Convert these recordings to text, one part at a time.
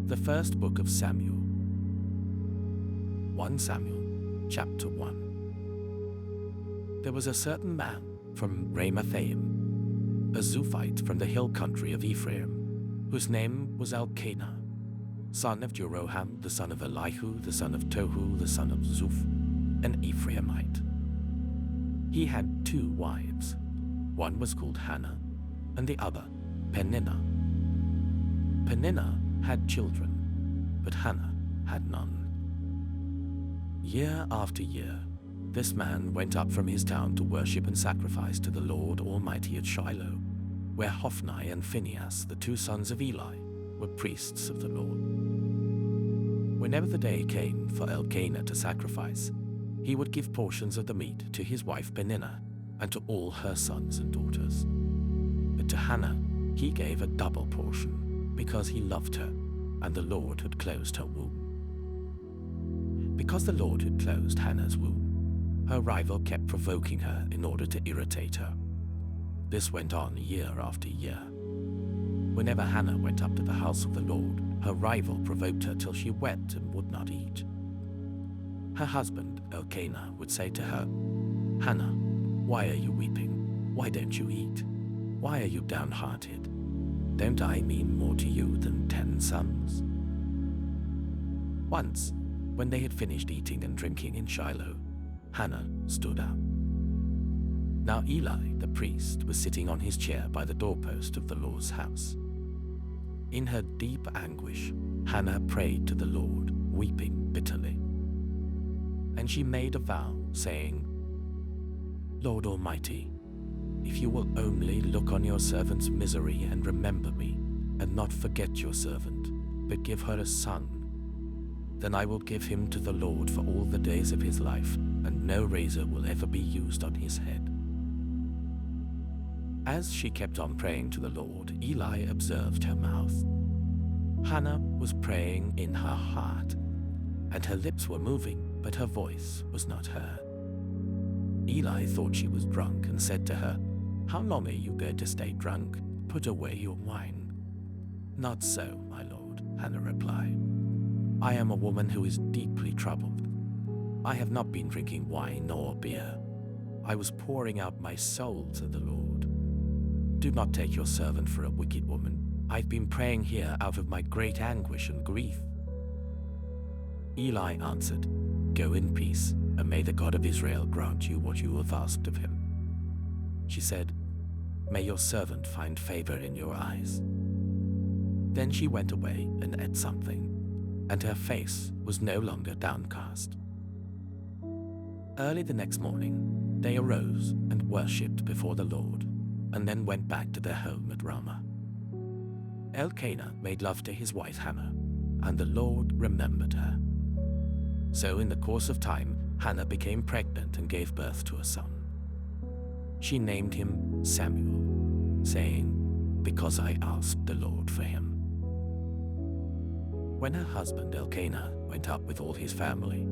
The first book of Samuel. 1 Samuel, chapter 1. There was a certain man from Ramathaim, a Zuphite from the hill country of Ephraim, whose name was Elkanah, son of Jeroham, the son of Elihu, the son of Tohu, the son of Zuph, an Ephraimite. He had 2 wives. One was called Hannah, and the other Peninnah. Peninnah had children, but Hannah had none. Year after year, this man went up from his town to worship and sacrifice to the Lord Almighty at Shiloh, where Hophni and Phinehas, the 2 sons of Eli, were priests of the Lord. Whenever the day came for Elkanah to sacrifice, he would give portions of the meat to his wife Peninnah and to all her sons and daughters. But to Hannah he gave a double portion, because he loved her, and the Lord had closed her womb. Because the Lord had closed Hannah's womb, her rival kept provoking her in order to irritate her. This went on year after year. Whenever Hannah went up to the house of the Lord, her rival provoked her till she wept and would not eat. Her husband, Elkanah, would say to her, "Hannah, why are you weeping? Why don't you eat? Why are you downhearted? Don't I mean more to you than 10 sons?" Once, when they had finished eating and drinking in Shiloh, Hannah stood up. Now Eli, the priest, was sitting on his chair by the doorpost of the Lord's house. In her deep anguish, Hannah prayed to the Lord, weeping bitterly. And she made a vow, saying, "Lord Almighty, if you will only look on your servant's misery and remember me, and not forget your servant, but give her a son, then I will give him to the Lord for all the days of his life, and no razor will ever be used on his head." As she kept on praying to the Lord, Eli observed her mouth. Hannah was praying in her heart, and her lips were moving, but her voice was not heard. Eli thought she was drunk and said to her, "How long are you going to stay drunk? Put away your wine." "Not so, my lord," Hannah replied. "I am a woman who is deeply troubled. I have not been drinking wine or beer. I was pouring out my soul to the Lord. Do not take your servant for a wicked woman. I've been praying here out of my great anguish and grief." Eli answered, "Go in peace, and may the God of Israel grant you what you have asked of him." She said, "May your servant find favor in your eyes." Then she went away and ate something, and her face was no longer downcast. Early the next morning, they arose and worshipped before the Lord, and then went back to their home at Ramah. Elkanah made love to his wife Hannah, and the Lord remembered her. So in the course of time, Hannah became pregnant and gave birth to a son. She named him Samuel, saying, "Because I asked the Lord for him." When her husband Elkanah went up with all his family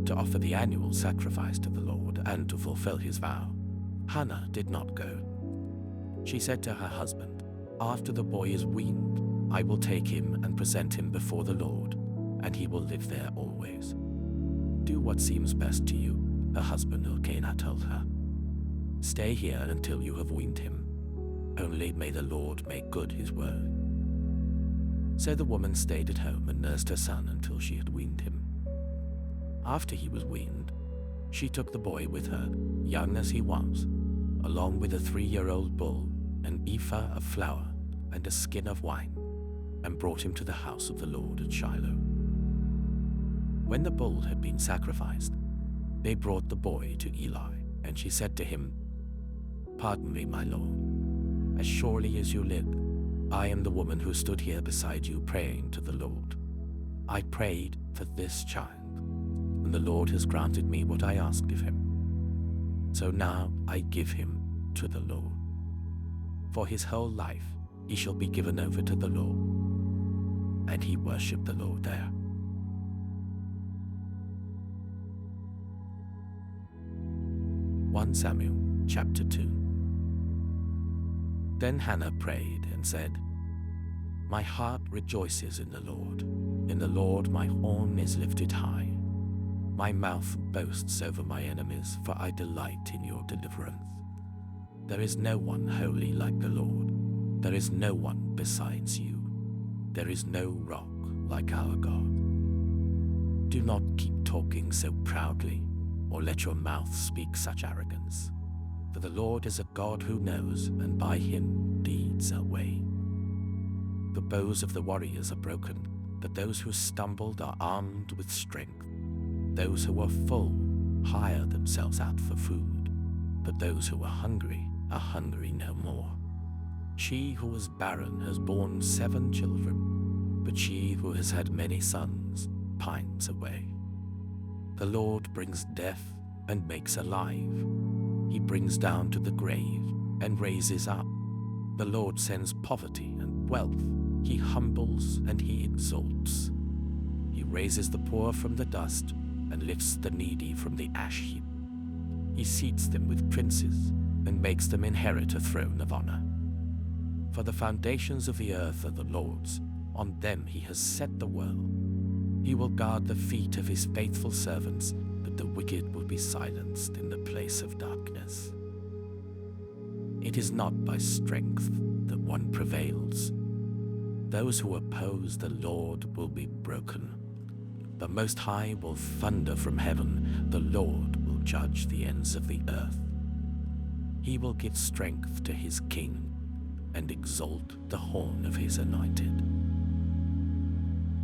to offer the annual sacrifice to the Lord and to fulfill his vow, Hannah did not go. She said to her husband, "After the boy is weaned, I will take him and present him before the Lord, and he will live there always." "Do what seems best to you," her husband Elkanah told her. "Stay here until you have weaned him. Only may the Lord make good his word." So the woman stayed at home and nursed her son until she had weaned him. After he was weaned, she took the boy with her, young as he was, along with a 3-year-old bull, an ephah of flour, and a skin of wine, and brought him to the house of the Lord at Shiloh. When the bull had been sacrificed, they brought the boy to Eli, and she said to him, "Pardon me, my lord. As surely as you live, I am the woman who stood here beside you praying to the Lord. I prayed for this child, and the Lord has granted me what I asked of him. So now I give him to the Lord. For his whole life he shall be given over to the Lord." And he worshipped the Lord there. 1 Samuel chapter 2. Then Hannah prayed and said, My heart rejoices in the Lord. In the Lord my horn is lifted high. My mouth boasts over my enemies, for I delight in your deliverance. There is no one holy like the Lord. There is no one besides you. There is no rock like our God. Do not keep talking so proudly, or let your mouth speak such arrogance. For the Lord is a God who knows, and by him deeds are weighed. The bows of the warriors are broken, but those who stumbled are armed with strength. Those who are full hire themselves out for food, but those who are hungry no more. She who was barren has borne 7 children, but she who has had many sons pines away. The Lord brings death and makes alive. He brings down to the grave and raises up. The Lord sends poverty and wealth. He humbles and he exalts. He raises the poor from the dust and lifts the needy from the ash heap. He seats them with princes and makes them inherit a throne of honor. For the foundations of the earth are the Lord's. On them he has set the world. He will guard the feet of his faithful servants, but the wicked will be silenced in the place of darkness. It is not by strength that one prevails. Those who oppose the Lord will be broken. The Most High will thunder from heaven. The Lord will judge the ends of the earth. He will give strength to his king and exalt the horn of his anointed.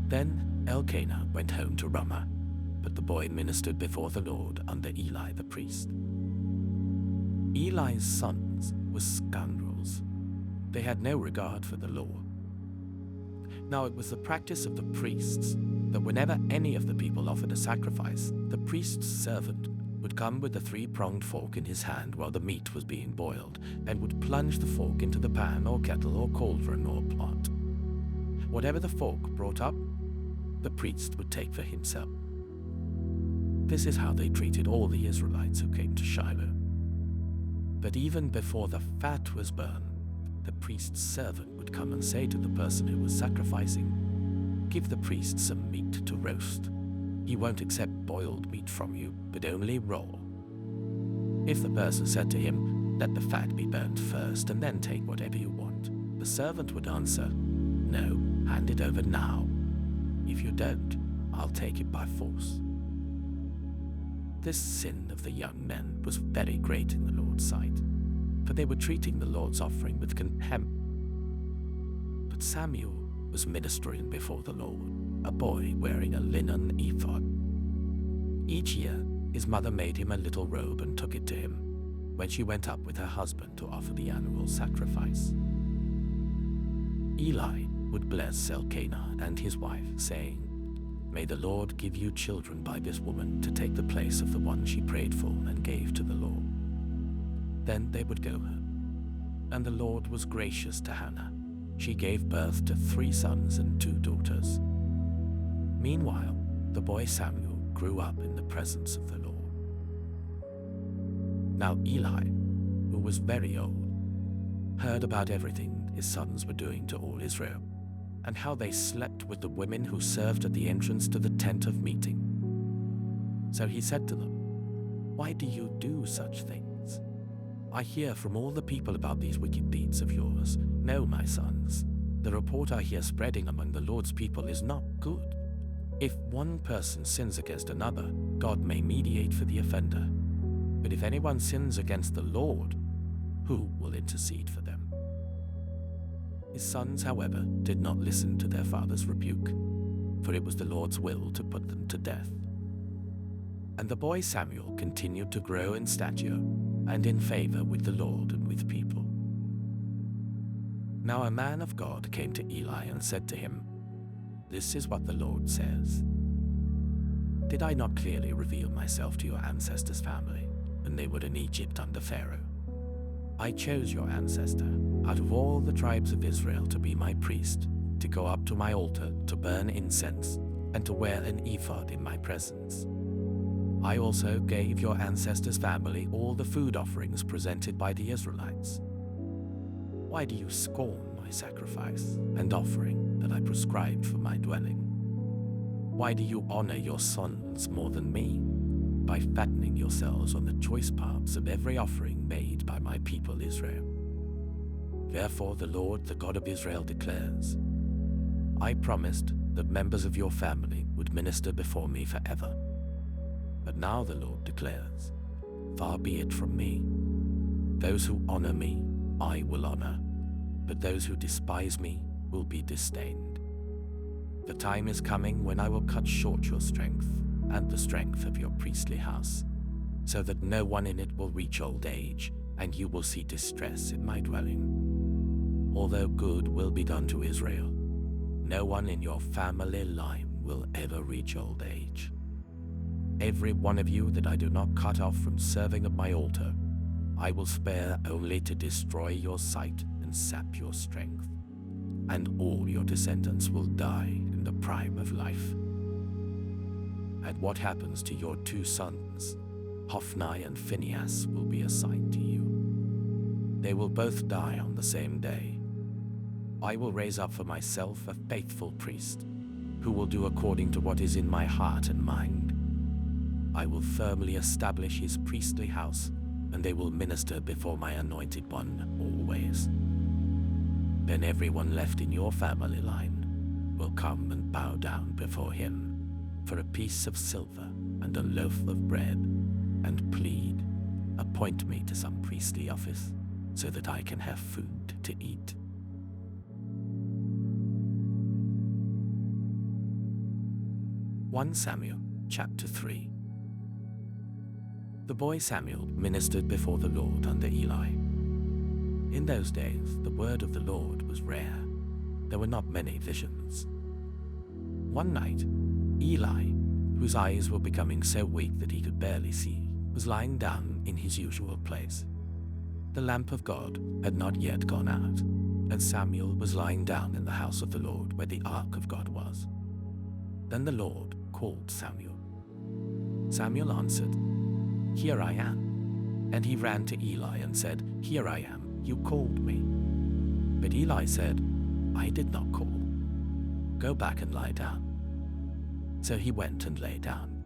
Then Elkanah went home to Ramah, but the boy ministered before the Lord under Eli the priest. Eli's sons were scoundrels. They had no regard for the law. Now it was the practice of the priests that whenever any of the people offered a sacrifice, the priest's servant would come with a 3-pronged fork in his hand while the meat was being boiled, and would plunge the fork into the pan or kettle or cauldron or pot. Whatever the fork brought up, the priest would take for himself. This is how they treated all the Israelites who came to Shiloh. But even before the fat was burned, the priest's servant would come and say to the person who was sacrificing, "Give the priest some meat to roast. He won't accept boiled meat from you, but only raw." If the person said to him, "Let the fat be burnt first and then take whatever you want," the servant would answer, "No, hand it over now. If you don't, I'll take it by force." This sin of the young men was very great in the Lord's sight, for they were treating the Lord's offering with contempt. But Samuel was ministering before the Lord, a boy wearing a linen ephod. Each year, his mother made him a little robe and took it to him when she went up with her husband to offer the annual sacrifice. Eli would bless Elkanah and his wife, saying, "May the Lord give you children by this woman to take the place of the one she prayed for and gave to the Lord." Then they would go home. And the Lord was gracious to Hannah. She gave birth to 3 sons and 2 daughters. Meanwhile, the boy Samuel grew up in the presence of the Lord. Now Eli, who was very old, heard about everything his sons were doing to all Israel, and how they slept with the women who served at the entrance to the tent of meeting. So he said to them, "Why do you do such things? I hear from all the people about these wicked deeds of yours. No, my sons, the report I hear spreading among the Lord's people is not good. If one person sins against another, God may mediate for the offender. But if anyone sins against the Lord, who will intercede for them?" His sons, however, did not listen to their father's rebuke, for it was the Lord's will to put them to death. And the boy Samuel continued to grow in stature and in favor with the Lord and with people. Now a man of God came to Eli and said to him, "This is what the Lord says. Did I not clearly reveal myself to your ancestors' family when they were in Egypt under Pharaoh? I chose your ancestor out of all the tribes of Israel to be my priest, to go up to my altar to burn incense, and to wear an ephod in my presence. I also gave your ancestors' family all the food offerings presented by the Israelites. Why do you scorn my my sacrifice and offering that I prescribed for my dwelling? Why do you honor your sons more than me, by fattening yourselves on the choice parts of every offering made by my people Israel? Therefore the Lord, the God of Israel, declares, I promised that members of your family would minister before me forever. But now the Lord declares, far be it from me. Those who honor me, I will honor, but those who despise me will be disdained. The time is coming when I will cut short your strength and the strength of your priestly house, so that no one in it will reach old age, and you will see distress in my dwelling. Although good will be done to Israel, no one in your family line will ever reach old age. Every one of you that I do not cut off from serving at my altar, I will spare only to destroy your sight and sap your strength, and all your descendants will die in the prime of life. And what happens to your 2 sons, Hophni and Phinehas, will be a sign to you. They will both die on the same day. I will raise up for myself a faithful priest, who will do according to what is in my heart and mind. I will firmly establish his priestly house, and they will minister before my anointed one always. Then everyone left in your family line will come and bow down before him for a piece of silver and a loaf of bread, and plead, appoint me to some priestly office so that I can have food to eat. Samuel chapter 3. The boy Samuel ministered before the Lord under Eli. In those days, the word of the Lord was rare. There were not many visions. One night, Eli, whose eyes were becoming so weak that he could barely see, was lying down in his usual place. The lamp of God had not yet gone out, and Samuel was lying down in the house of the Lord where the Ark of God was. Then the Lord called Samuel. Samuel answered, Here I am. And he ran to Eli and said, Here I am, you called me. But Eli said, I did not call. Go back and lie down. So he went and lay down.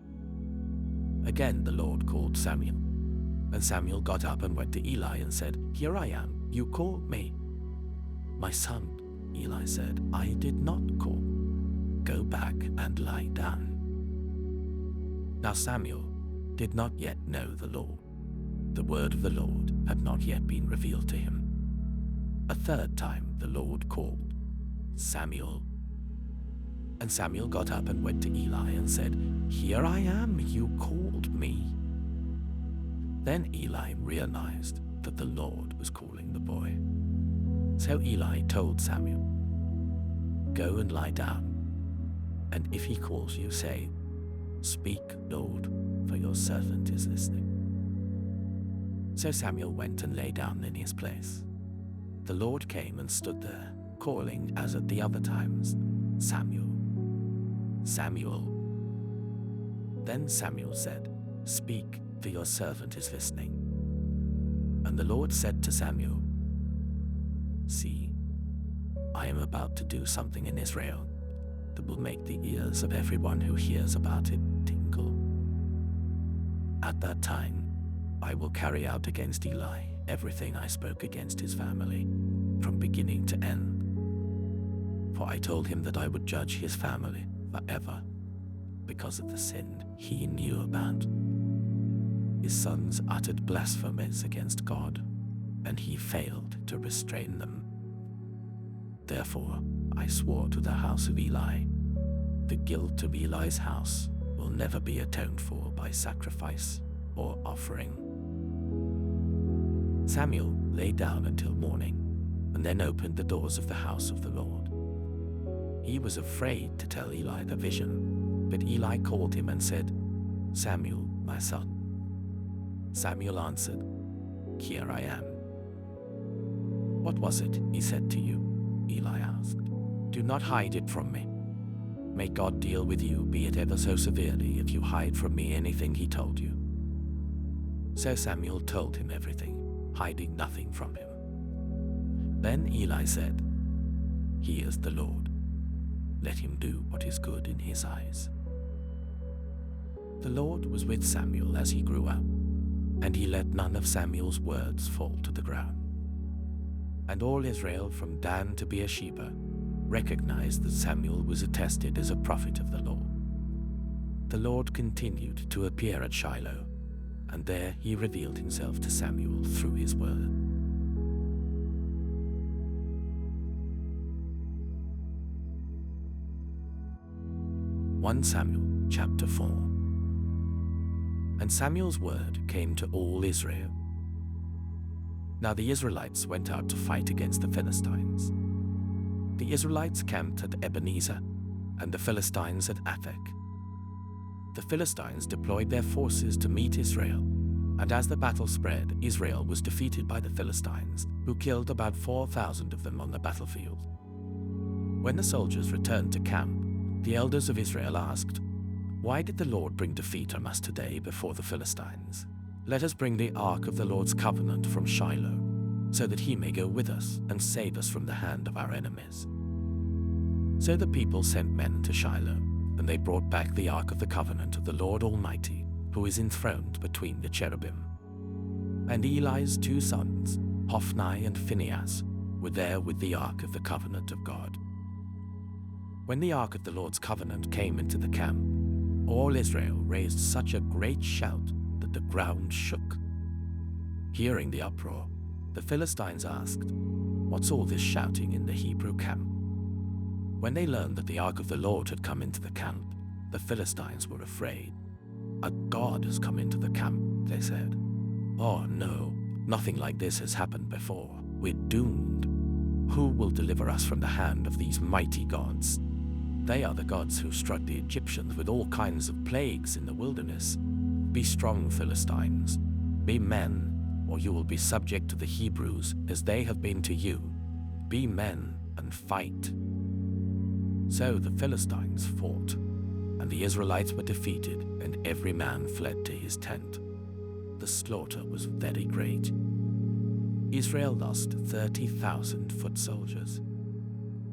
Again the Lord called Samuel. And Samuel got up and went to Eli and said, Here I am, you called me. My son, Eli said, I did not call. Go back and lie down. Now Samuel did not yet know the law. The word of the Lord had not yet been revealed to him. A third time the Lord called, Samuel. And Samuel got up and went to Eli and said, Here I am, you called me. Then Eli realized that the Lord was calling the boy. So Eli told Samuel, Go and lie down, and if he calls you, say, Speak, Lord, for your servant is listening. So Samuel went and lay down in his place. The Lord came and stood there, calling as at the other times, Samuel, Samuel. Then Samuel said, Speak, for your servant is listening. And the Lord said to Samuel, See, I am about to do something in Israel that will make the ears of everyone who hears about it tingle. At that time, I will carry out against Eli everything I spoke against his family, from beginning to end. For I told him that I would judge his family forever, because of the sin he knew about. His sons uttered blasphemies against God, and he failed to restrain them. Therefore, I swore to the house of Eli, the guilt of Eli's house will never be atoned for by sacrifice or offering. Samuel lay down until morning, and then opened the doors of the house of the Lord. He was afraid to tell Eli the vision, but Eli called him and said, Samuel, my son. Samuel answered, Here I am. What was it he said to you? Eli asked. Do not hide it from me. May God deal with you, be it ever so severely, if you hide from me anything he told you. So Samuel told him everything, hiding nothing from him. Then Eli said, He is the Lord. Let him do what is good in his eyes." The Lord was with Samuel as he grew up, and he let none of Samuel's words fall to the ground. And all Israel from Dan to Beersheba recognized that Samuel was attested as a prophet of the Lord. The Lord continued to appear at Shiloh, and there he revealed himself to Samuel through his word. 1 Samuel chapter 4. And Samuel's word came to all Israel. Now the Israelites went out to fight against the Philistines. The Israelites camped at Ebenezer, and the Philistines at Aphek. The Philistines deployed their forces to meet Israel, and as the battle spread, Israel was defeated by the Philistines, who killed about 4,000 of them on the battlefield. When the soldiers returned to camp, the elders of Israel asked, "Why did the Lord bring defeat on us today before the Philistines? Let us bring the Ark of the Lord's covenant from Shiloh, so that he may go with us and save us from the hand of our enemies." So the people sent men to Shiloh, and they brought back the Ark of the covenant of the Lord Almighty, who is enthroned between the cherubim. And Eli's 2 sons, Hophni and Phinehas, were there with the Ark of the covenant of God. When the Ark of the Lord's covenant came into the camp, all Israel raised such a great shout that the ground shook. Hearing the uproar, the Philistines asked, "What's all this shouting in the Hebrew camp?" When they learned that the Ark of the Lord had come into the camp, the Philistines were afraid. "A god has come into the camp," they said. "Oh no, nothing like this has happened before. We're doomed. Who will deliver us from the hand of these mighty gods? They are the gods who struck the Egyptians with all kinds of plagues in the wilderness. Be strong, Philistines. Be men, or you will be subject to the Hebrews as they have been to you. Be men and fight." So the Philistines fought, and the Israelites were defeated, and every man fled to his tent. The slaughter was very great. Israel lost 30,000 foot soldiers.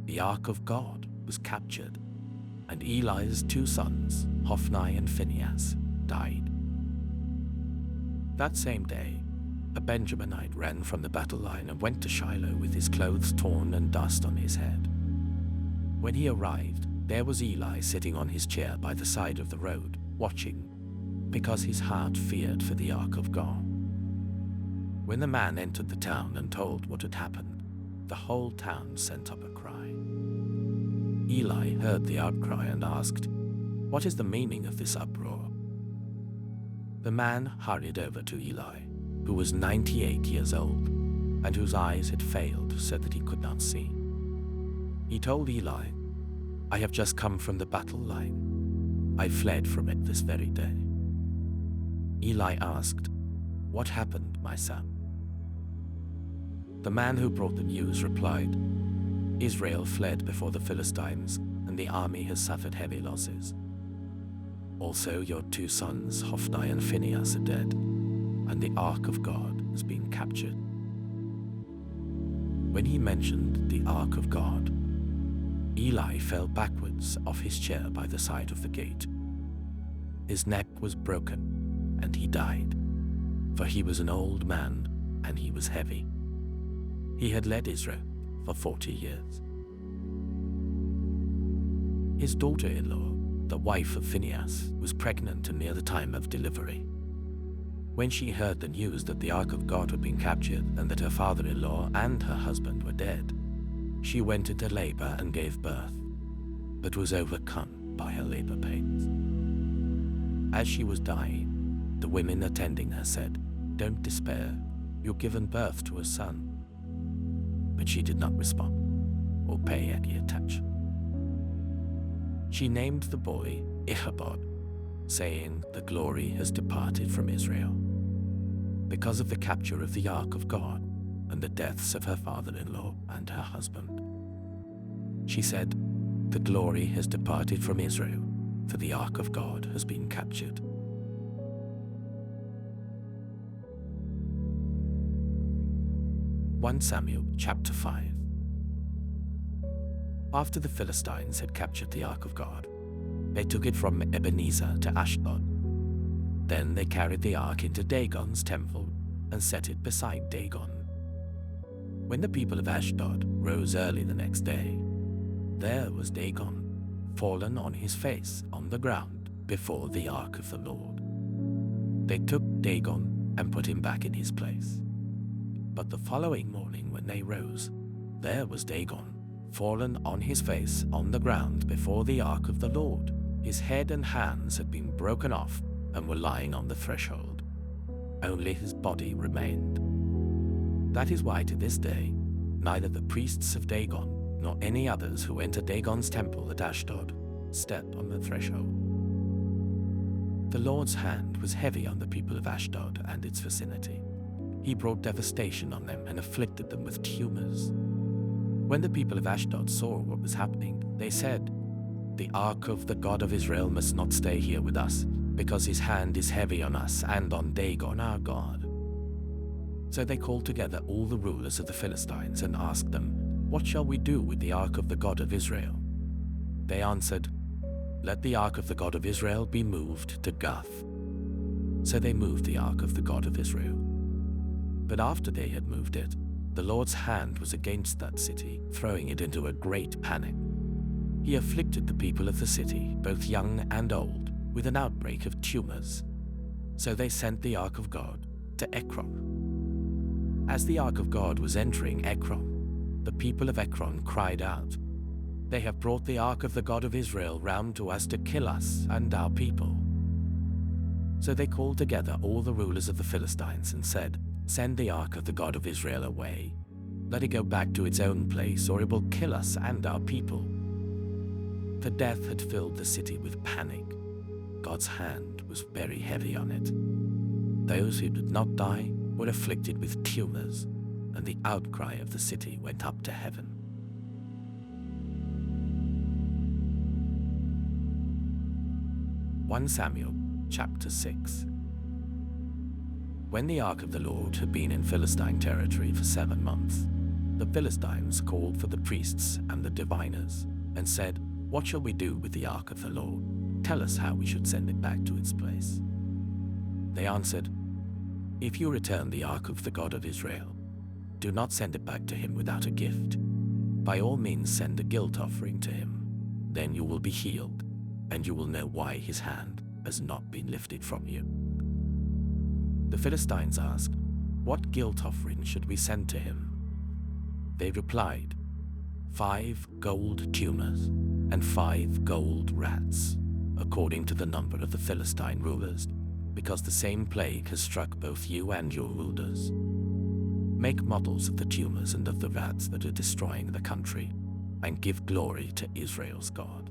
The Ark of God was captured, and Eli's 2 sons, Hophni and Phinehas, died. That same day, a Benjaminite ran from the battle line and went to Shiloh with his clothes torn and dust on his head. When he arrived, there was Eli sitting on his chair by the side of the road, watching, because his heart feared for the Ark of God. When the man entered the town and told what had happened, the whole town sent up a cry. Eli heard the outcry and asked, "What is the meaning of this uproar?" The man hurried over to Eli, who was 98 years old, and whose eyes had failed so that he could not see. He told Eli, "I have just come from the battle line. I fled from it this very day." Eli asked, "What happened, my son?" The man who brought the news replied, "Israel fled before the Philistines, and the army has suffered heavy losses. Also your 2 sons, Hophni and Phinehas, are dead, and the Ark of God has been captured." When he mentioned the Ark of God, Eli fell backwards off his chair by the side of the gate. His neck was broken, and he died, for he was an old man, and he was heavy. He had led Israel for 40 years. His daughter-in-law, the wife of Phinehas, was pregnant and near the time of delivery. When she heard the news that the Ark of God had been captured and that her father-in-law and her husband were dead, she went into labor and gave birth, but was overcome by her labor pains. As she was dying, the women attending her said, "Don't despair, you've given birth to a son." But she did not respond or pay any attention. She named the boy Ichabod, saying, "The glory has departed from Israel," because of the capture of the Ark of God and the deaths of her father-in-law and her husband. She said, "The glory has departed from Israel, for the Ark of God has been captured." One Samuel chapter 5. After the Philistines had captured the Ark of God, they took it from Ebenezer to Ashdod. Then they carried the ark into Dagon's temple and set it beside Dagon. When the people of Ashdod rose early the next day, there was Dagon, fallen on his face on the ground before the ark of the Lord. They took Dagon and put him back in his place. But the following morning when they rose, there was Dagon, fallen on his face on the ground before the ark of the Lord. His head and hands had been broken off and were lying on the threshold. Only his body remained. That is why to this day, neither the priests of Dagon nor any others who enter Dagon's temple at Ashdod step on the threshold. The Lord's hand was heavy on the people of Ashdod and its vicinity. He brought devastation on them and afflicted them with tumors. When the people of Ashdod saw what was happening, they said, "The ark of the God of Israel must not stay here with us, because his hand is heavy on us and on Dagon our God." So they called together all the rulers of the Philistines and asked them, "What shall we do with the ark of the God of Israel?" They answered, "Let the ark of the God of Israel be moved to Gath." So they moved the ark of the God of Israel. But after they had moved it, the Lord's hand was against that city, throwing it into a great panic. He afflicted the people of the city, both young and old, with an outbreak of tumors. So they sent the Ark of God to Ekron. As the Ark of God was entering Ekron, the people of Ekron cried out, "They have brought the Ark of the God of Israel round to us to kill us and our people." So they called together all the rulers of the Philistines and said, "Send the Ark of the God of Israel away. Let it go back to its own place, or it will kill us and our people." For death had filled the city with panic. God's hand was very heavy on it. Those who did not die were afflicted with tumors, and the outcry of the city went up to heaven. (1 Samuel chapter 6). When the ark of the Lord had been in Philistine territory for 7 months, the Philistines called for the priests and the diviners and said, "What shall we do with the ark of the Lord? Tell us how we should send it back to its place." They answered, "If you return the ark of the God of Israel, do not send it back to him without a gift. By all means send a guilt offering to him. Then you will be healed, and you will know why his hand has not been lifted from you." The Philistines asked, "What guilt offering should we send to him?" They replied, 5 gold tumors and 5 gold rats, according to the number of the Philistine rulers, because the same plague has struck both you and your rulers. Make models of the tumors and of the rats that are destroying the country, and give glory to Israel's God.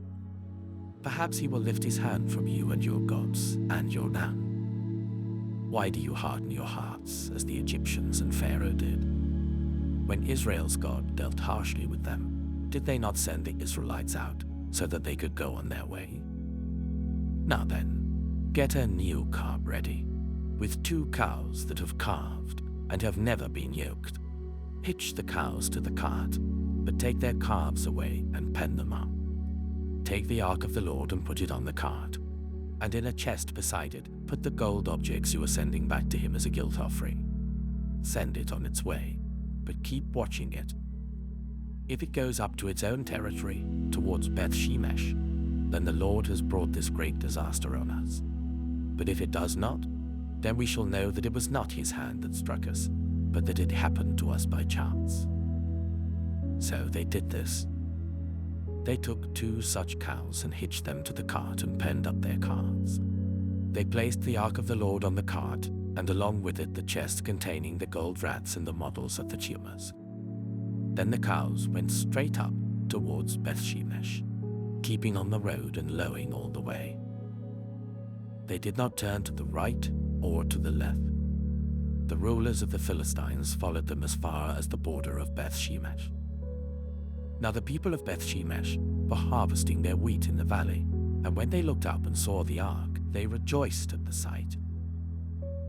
Perhaps he will lift his hand from you and your gods and your land. Why do you harden your hearts as the Egyptians and Pharaoh did? When Israel's God dealt harshly with them, did they not send the Israelites out so that they could go on their way? Now then, get a new cart ready, with 2 cows that have calved and have never been yoked. Hitch the cows to the cart, but take their calves away and pen them up. Take the ark of the Lord and put it on the cart, and in a chest beside it put the gold objects you are sending back to him as a guilt offering. Send it on its way, but keep watching it. If it goes up to its own territory, towards Beth Shemesh, then the Lord has brought this great disaster on us. But if it does not, then we shall know that it was not his hand that struck us, but that it happened to us by chance." So they did this. They took 2 such cows and hitched them to the cart and penned up their calves. They placed the ark of the Lord on the cart, and along with it the chest containing the gold rats and the models of the tumors. Then the cows went straight up towards Beth Shemesh, keeping on the road and lowing all the way. They did not turn to the right or to the left. The rulers of the Philistines followed them as far as the border of Beth Shemesh. Now the people of Beth Shemesh were harvesting their wheat in the valley, and when they looked up and saw the ark, they rejoiced at the sight.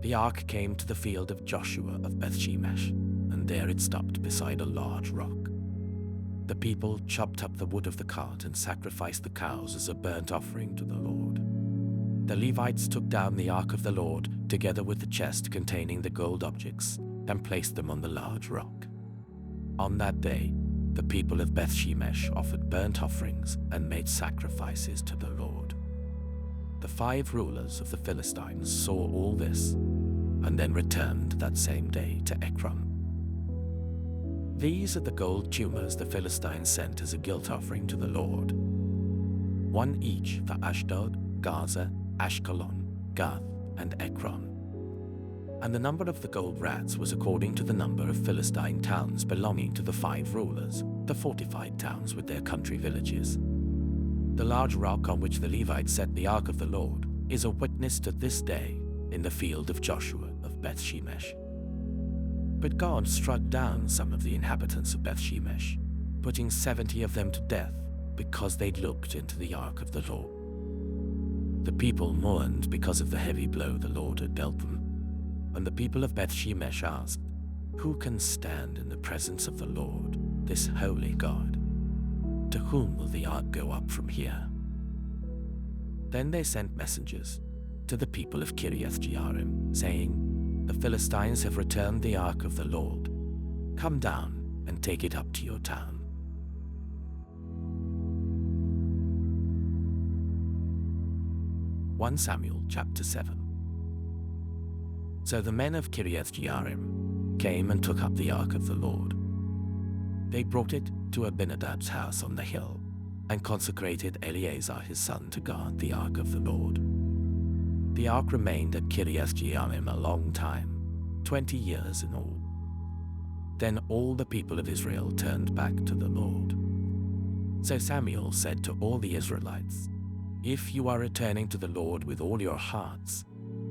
The ark came to the field of Joshua of Beth Shemesh, and there it stopped beside a large rock. The people chopped up the wood of the cart and sacrificed the cows as a burnt offering to the Lord. The Levites took down the Ark of the Lord together with the chest containing the gold objects and placed them on the large rock. On that day, the people of Beth-shemesh offered burnt offerings and made sacrifices to the Lord. The 5 rulers of the Philistines saw all this and then returned that same day to Ekron. These are the gold tumors the Philistines sent as a guilt offering to the Lord, 1 each for Ashdod, Gaza, Ashkelon, Gath, and Ekron. And the number of the gold rats was according to the number of Philistine towns belonging to the 5 rulers, the fortified towns with their country villages. The large rock on which the Levites set the Ark of the Lord is a witness to this day in the field of Joshua of Beth-shemesh. But God struck down some of the inhabitants of Beth-shemesh, putting 70 of them to death because they'd looked into the Ark of the Lord. The people mourned because of the heavy blow the Lord had dealt them, and the people of Beth-shemesh asked, "Who can stand in the presence of the Lord, this holy God? To whom will the ark go up from here?" Then they sent messengers to the people of Kiriath-jearim, saying, "The Philistines have returned the Ark of the Lord. Come down and take it up to your town." (1 Samuel chapter 7). So the men of Kiriath-jearim came and took up the Ark of the Lord. They brought it to Abinadab's house on the hill and consecrated Eleazar his son to guard the Ark of the Lord. The Ark remained at Kiriath-jearim a long time, 20 years in all. Then all the people of Israel turned back to the Lord. So Samuel said to all the Israelites, "If you are returning to the Lord with all your hearts,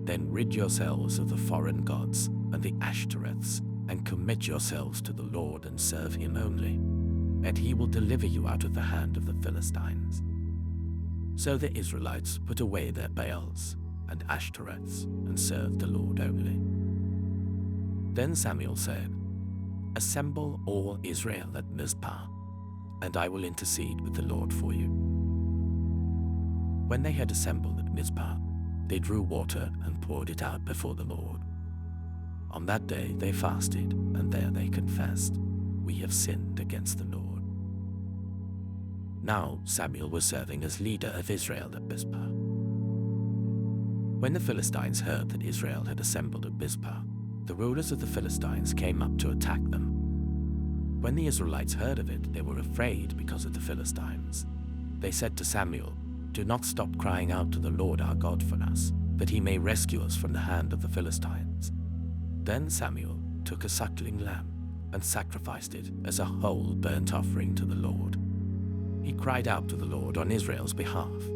then rid yourselves of the foreign gods and the Ashtoreths, and commit yourselves to the Lord and serve him only, and he will deliver you out of the hand of the Philistines." So the Israelites put away their Baals and Ashtoreths and served the Lord only. Then Samuel said, "Assemble all Israel at Mizpah, and I will intercede with the Lord for you." When they had assembled at Mizpah, they drew water and poured it out before the Lord. On that day they fasted, and there they confessed, "We have sinned against the Lord." Now Samuel was serving as leader of Israel at Mizpah. When the Philistines heard that Israel had assembled at Mizpah, the rulers of the Philistines came up to attack them. When the Israelites heard of it, they were afraid because of the Philistines. They said to Samuel, "Do not stop crying out to the Lord our God for us, that he may rescue us from the hand of the Philistines." Then Samuel took a suckling lamb and sacrificed it as a whole burnt offering to the Lord. He cried out to the Lord on Israel's behalf,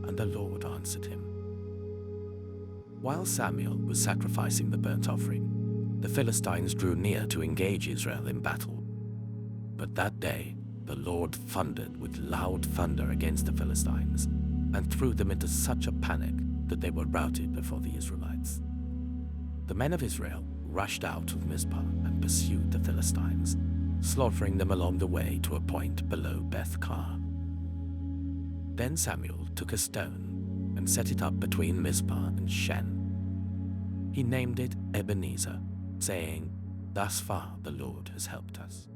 and the Lord answered him. While Samuel was sacrificing the burnt offering, the Philistines drew near to engage Israel in battle. But that day the Lord thundered with loud thunder against the Philistines, and threw them into such a panic that they were routed before the Israelites. The men of Israel rushed out of Mizpah and pursued the Philistines, slaughtering them along the way to a point below Beth-kar. Then Samuel took a stone and set it up between Mizpah and Shen. He named it Ebenezer, saying, "Thus far the Lord has helped us."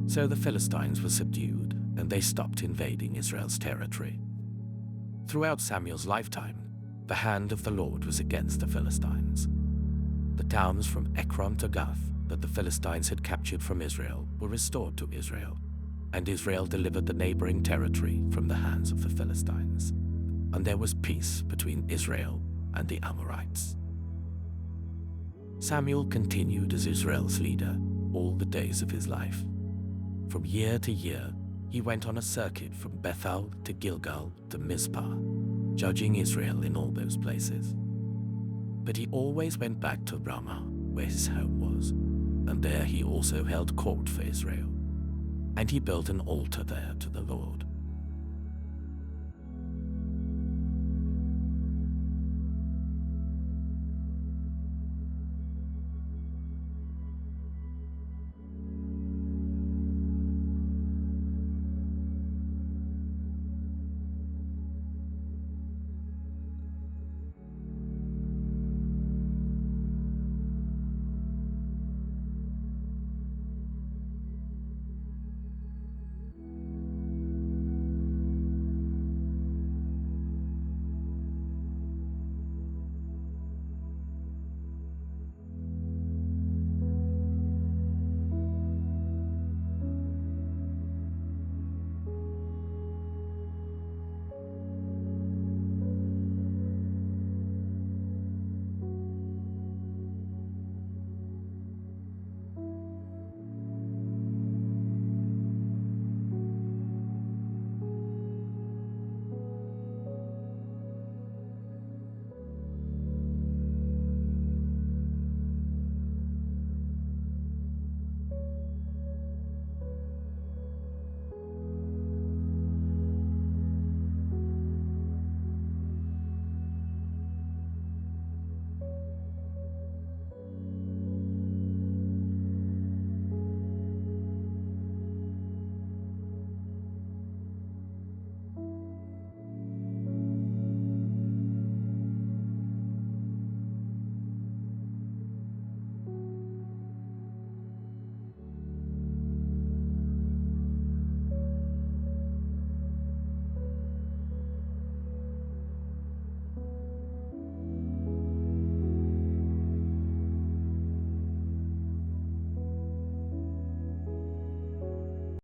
So the Philistines were subdued, and they stopped invading Israel's territory. Throughout Samuel's lifetime, the hand of the Lord was against the Philistines. The towns from Ekron to Gath that the Philistines had captured from Israel were restored to Israel, and Israel delivered the neighboring territory from the hands of the Philistines. And there was peace between Israel and the Amorites. Samuel continued as Israel's leader all the days of his life. From year to year, he went on a circuit from Bethel to Gilgal to Mizpah, judging Israel in all those places. But he always went back to Ramah, where his home was, and there he also held court for Israel. And he built an altar there to the Lord.